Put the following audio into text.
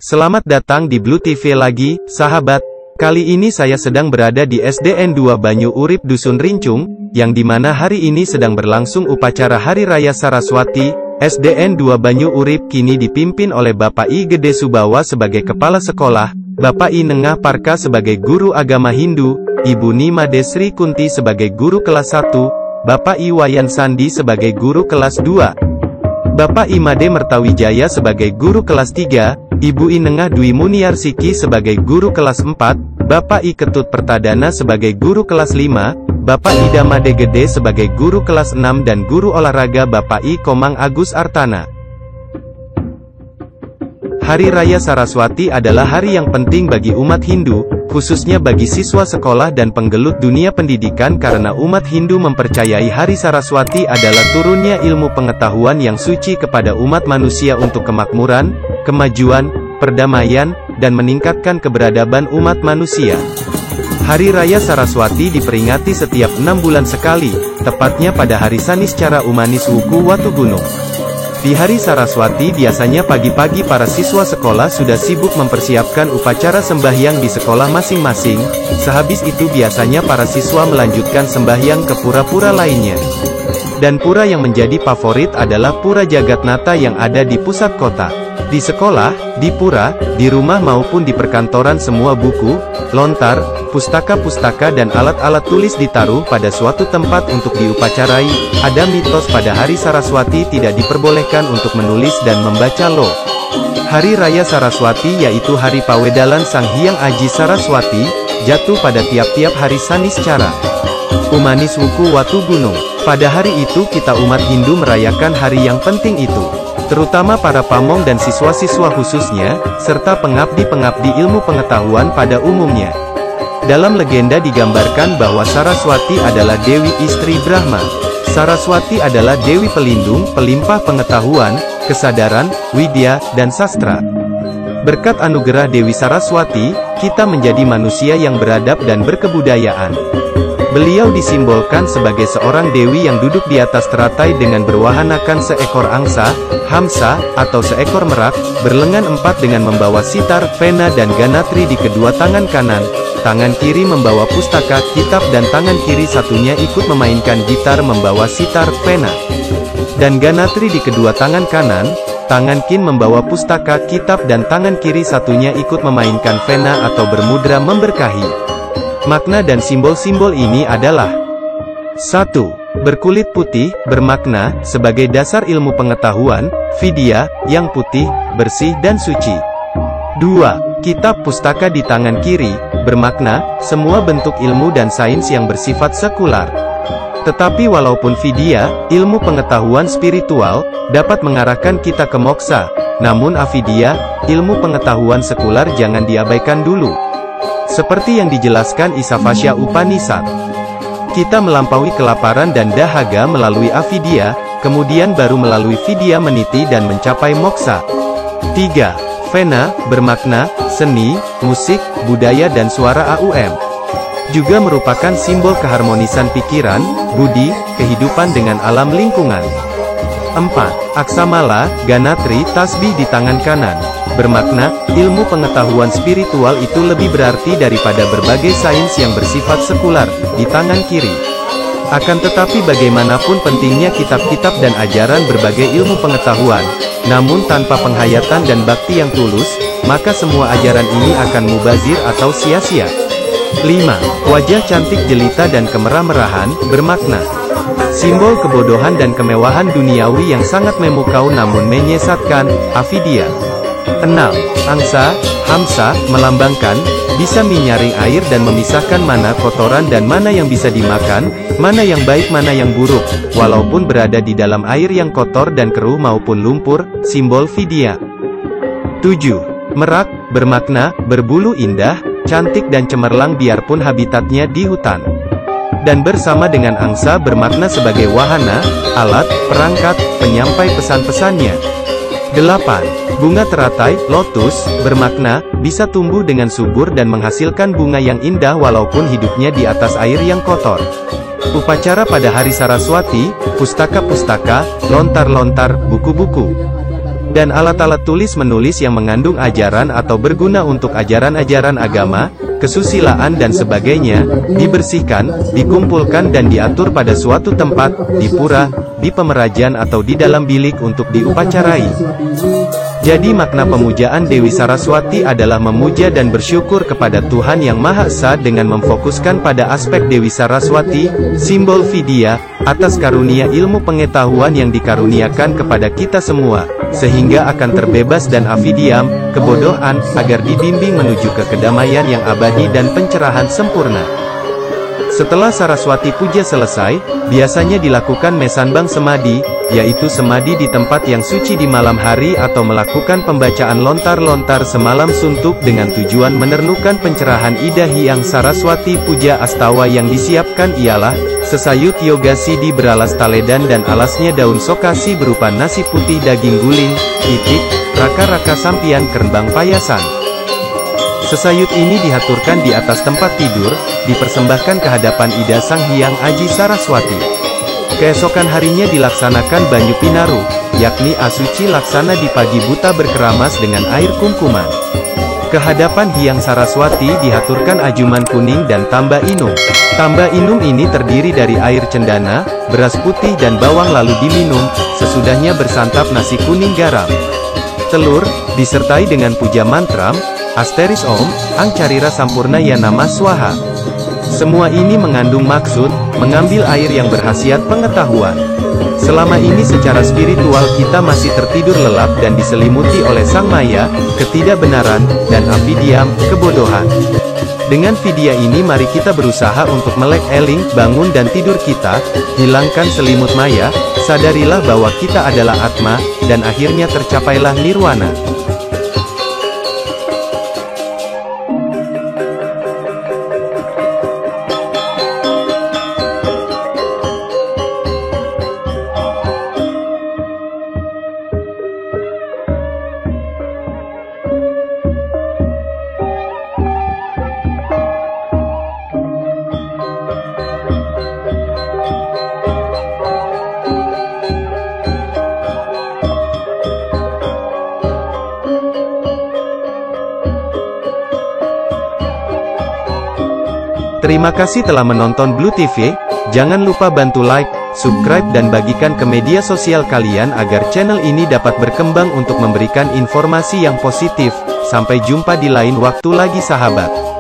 Selamat datang di Blue TV lagi, sahabat. Kali ini saya sedang berada di SDN 2 Banyu Urip Dusun Rincung, yang dimana hari ini sedang berlangsung upacara Hari Raya Saraswati. SDN 2 Banyu Urip kini dipimpin oleh Bapak I Gede Subawa sebagai Kepala Sekolah, Bapak I Nengah Parka sebagai Guru Agama Hindu, Ibu Nima Desri Kunti sebagai Guru Kelas 1, Bapak I Wayan Sandi sebagai Guru Kelas 2, Bapak I Made Mertawijaya sebagai Guru Kelas 3, Ibu I Nengah Dwi Muniarsiki sebagai Guru Kelas 4, Bapak I Ketut Pertadana sebagai Guru Kelas 5, Bapak I Damade Gede sebagai Guru Kelas 6 dan Guru Olahraga Bapak I Komang Agus Artana. Hari Raya Saraswati adalah hari yang penting bagi umat Hindu, khususnya bagi siswa sekolah dan penggelut dunia pendidikan karena umat Hindu mempercayai Hari Saraswati adalah turunnya ilmu pengetahuan yang suci kepada umat manusia untuk kemakmuran, kemajuan, perdamaian, dan meningkatkan keberadaban umat manusia. Hari Raya Saraswati diperingati setiap 6 bulan sekali, tepatnya pada hari Saniscara Umanis Wuku Watu Gunung. Di hari Saraswati biasanya pagi-pagi para siswa sekolah sudah sibuk mempersiapkan upacara sembahyang di sekolah masing-masing, sehabis itu biasanya para siswa melanjutkan sembahyang ke pura-pura lainnya. Dan pura yang menjadi favorit adalah Pura Jagatnata yang ada di pusat kota. Di sekolah, di pura, di rumah maupun di perkantoran semua buku, lontar, pustaka-pustaka dan alat-alat tulis ditaruh pada suatu tempat untuk diupacarai. Ada mitos pada hari Saraswati tidak diperbolehkan untuk menulis dan membaca loh. Hari Raya Saraswati yaitu Hari Pawedalan Sang Hyang Aji Saraswati, jatuh pada tiap-tiap hari Saniscara Umanis Wuku Watu Gunung. Pada hari itu kita umat Hindu merayakan hari yang penting itu, terutama para pamong dan siswa-siswa khususnya, serta pengabdi-pengabdi ilmu pengetahuan pada umumnya. Dalam legenda digambarkan bahwa Saraswati adalah Dewi istri Brahma. Saraswati adalah Dewi pelindung, pelimpah pengetahuan, kesadaran, widya, dan sastra. Berkat anugerah Dewi Saraswati, kita menjadi manusia yang beradab dan berkebudayaan. Beliau disimbolkan sebagai seorang dewi yang duduk di atas teratai dengan berwahanakan seekor angsa, hamsa, atau seekor merak, berlengan 4 dengan membawa sitar, pena dan ganatri di kedua tangan kanan. Tangan kiri membawa pustaka, kitab dan tangan kiri satunya ikut memainkan gitar membawa sitar, pena, dan ganatri di kedua tangan kanan. Tangan kin membawa pustaka, kitab dan tangan kiri satunya ikut memainkan pena atau bermudra memberkahi. Makna dan simbol-simbol ini adalah 1. Berkulit putih, bermakna, sebagai dasar ilmu pengetahuan, vidya, yang putih, bersih dan suci. 2. Kitab pustaka di tangan kiri, bermakna, semua bentuk ilmu dan sains yang bersifat sekular. Tetapi walaupun vidya, ilmu pengetahuan spiritual, dapat mengarahkan kita ke moksa, namun avidya, ilmu pengetahuan sekular jangan diabaikan dulu. Seperti yang dijelaskan Isavasya Upanishad, kita melampaui kelaparan dan dahaga melalui avidya, kemudian baru melalui vidya meniti dan mencapai moksa. 3. Vena, bermakna, seni, musik, budaya dan suara AUM. Juga merupakan simbol keharmonisan pikiran, budi, kehidupan dengan alam lingkungan. 4. Aksamala, ganatri, tasbih di tangan kanan. Bermakna, ilmu pengetahuan spiritual itu lebih berarti daripada berbagai sains yang bersifat sekular, di tangan kiri. Akan tetapi bagaimanapun pentingnya kitab-kitab dan ajaran berbagai ilmu pengetahuan, namun tanpa penghayatan dan bakti yang tulus, maka semua ajaran ini akan mubazir atau sia-sia. 5. Wajah cantik jelita dan kemerah-merahan, bermakna simbol kebodohan dan kemewahan duniawi yang sangat memukau namun menyesatkan, avidya. 6. Angsa, hamsa, melambangkan, bisa menyaring air dan memisahkan mana kotoran dan mana yang bisa dimakan, mana yang baik mana yang buruk, walaupun berada di dalam air yang kotor dan keruh maupun lumpur, simbol vidya. 7. Merak, bermakna, berbulu indah, cantik dan cemerlang biarpun habitatnya di hutan. Dan bersama dengan angsa bermakna sebagai wahana, alat, perangkat, penyampai pesan-pesannya. 8. Bunga teratai, lotus, bermakna, bisa tumbuh dengan subur dan menghasilkan bunga yang indah walaupun hidupnya di atas air yang kotor. Upacara pada hari Saraswati, pustaka-pustaka, lontar-lontar, buku-buku. dan alat-alat tulis-menulis yang mengandung ajaran atau berguna untuk ajaran-ajaran agama, kesusilaan dan sebagainya, dibersihkan, dikumpulkan dan diatur pada suatu tempat, di pura, di pemerajan atau di dalam bilik untuk diupacarai. Jadi makna pemujaan Dewi Saraswati adalah memuja dan bersyukur kepada Tuhan Yang Maha Esa dengan memfokuskan pada aspek Dewi Saraswati, simbol Vidya, atas karunia ilmu pengetahuan yang dikaruniakan kepada kita semua, sehingga akan terbebas dan avidyam, kebodohan, agar dibimbing menuju ke kedamaian yang abadi dan pencerahan sempurna. Setelah Saraswati Puja selesai, biasanya dilakukan Mesanbang Semadi, yaitu semadi di tempat yang suci di malam hari atau melakukan pembacaan lontar-lontar semalam suntuk dengan tujuan menernukan pencerahan Ida Hyang Saraswati Puja Astawa yang disiapkan ialah, sesayut yoga sidi beralas taledan dan alasnya daun sokasi berupa nasi putih daging guling, itik, raka-raka sampian kerembang payasan. Sesayut ini dihaturkan di atas tempat tidur, dipersembahkan ke hadapan Ida Sang Hyang Aji Saraswati. Keesokan harinya dilaksanakan Banyu Pinaru, yakni asuci laksana di pagi buta berkeramas dengan air kumkuman. Ke hadapan Hyang Saraswati dihaturkan ajuman kuning dan tamba inung. Tamba inung ini terdiri dari air cendana, beras putih dan bawang lalu diminum, sesudahnya bersantap nasi kuning garam. Telur, disertai dengan puja mantram, Asteris Om, Angcarira Sampurnaya Namah Swaha. Semua ini mengandung maksud, mengambil air yang berhasiat pengetahuan. Selama ini secara spiritual kita masih tertidur lelap dan diselimuti oleh sang maya, ketidakbenaran, dan avidyam, kebodohan. Dengan vidya ini mari kita berusaha untuk melek eling, bangun dan tidur kita, hilangkan selimut maya, sadarilah bahwa kita adalah Atma, dan akhirnya tercapailah nirwana. Terima kasih telah menonton Blue TV, jangan lupa bantu like, subscribe dan bagikan ke media sosial kalian agar channel ini dapat berkembang untuk memberikan informasi yang positif. Sampai jumpa di lain waktu lagi sahabat.